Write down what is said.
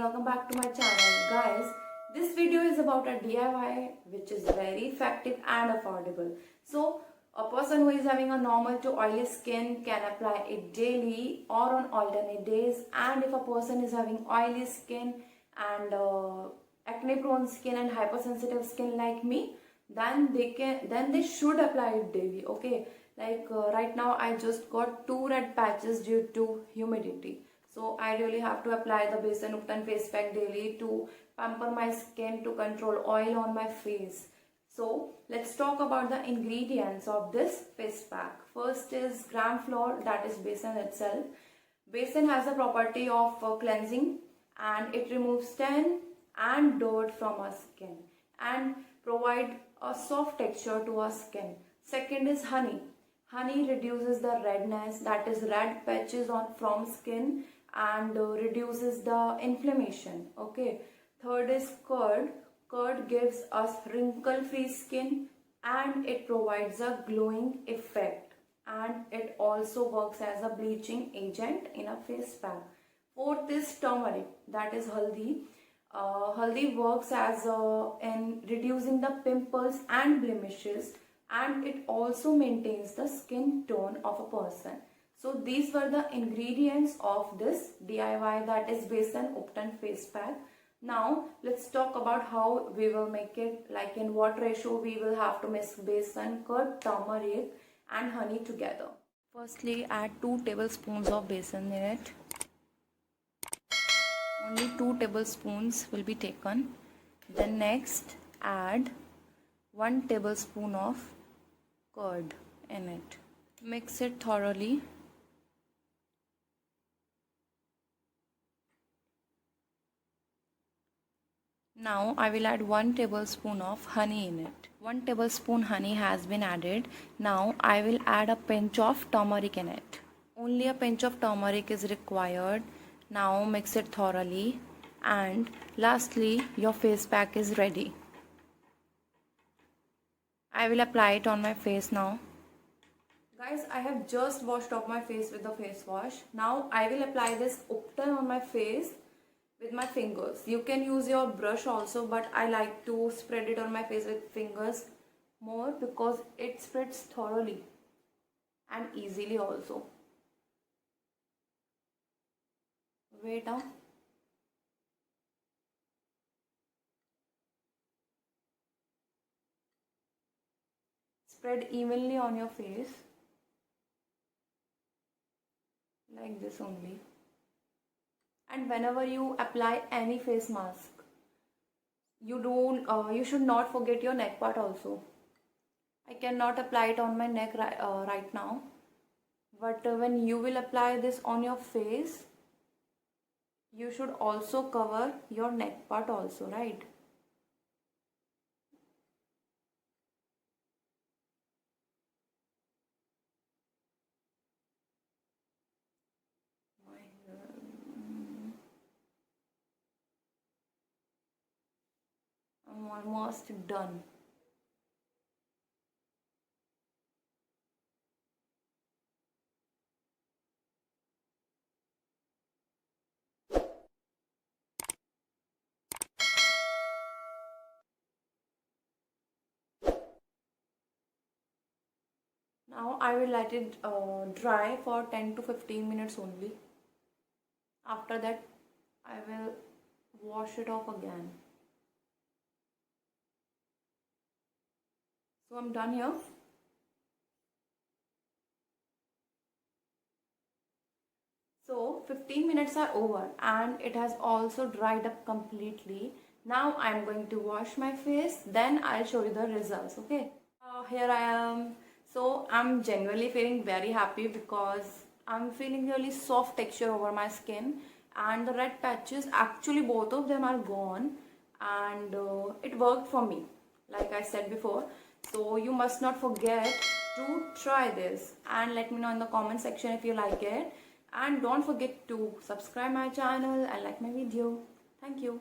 welcome back to my channel. Guys, this video is about a DIY which is very effective and affordable. So a person who is having a normal to oily skin can apply it daily or on alternate days, and if a person is having oily skin and acne prone skin and hypersensitive skin like me, then they should apply it daily. Okay, like right now I just got 2 red patches due to humidity, so I really have to apply the Besan Upton face pack daily to pamper my skin, to control oil on my face. So let's talk about the ingredients of this face pack. First is gram flour, that is besan itself. Besan has the property of cleansing, and it removes tan and dirt from our skin and provide a soft texture to our skin. Second is honey. Honey reduces the redness, that is red patches on from skin, and reduces the inflammation. Okay. Third is curd. Curd gives us wrinkle free skin and it provides a glowing effect, and it also works as a bleaching agent in a face pack. Fourth is turmeric, that is haldi. Haldi works as in reducing the pimples and blemishes, and it also maintains the skin tone of a person. So these were the ingredients of this DIY, that is Besan Upton face pack. Now let's talk about how we will make it, like in what ratio we will have to mix besan, curd, turmeric and honey together. Firstly, add 2 tablespoons of besan in it. Only 2 tablespoons will be taken. Then next add 1 tablespoon of curd in it. Mix it thoroughly. Now I will add 1 tablespoon of honey in it. 1 tablespoon honey has been added. Now I will add a pinch of turmeric in it. Only a pinch of turmeric is required. Now mix it thoroughly, and lastly your face pack is ready. I will apply it on my face now. Guys, I have just washed off my face with the face wash. Now I will apply this Upton on my face with my fingers. You can use your brush also, but I like to spread it on my face with fingers more because it spreads thoroughly and easily also. Wait now. Spread evenly on your face like this only. And whenever you apply any face mask, you should not forget your neck part also. I cannot apply it on my neck right now, but when you will apply this on your face, you should also cover your neck part also, right? I'm almost done. Now I will let it dry for 10 to 15 minutes only. After that I will wash it off again. So I'm done here. So 15 minutes are over and it has also dried up completely. Now I'm going to wash my face, then I'll show you the results. Okay, here I am. So I'm genuinely feeling very happy because I'm feeling really soft texture over my skin, and the red patches, actually both of them are gone, and it worked for me like I said before. So you must not forget to try this and let me know in the comment section if you like it, and don't forget to subscribe my channel and like my video. Thank you.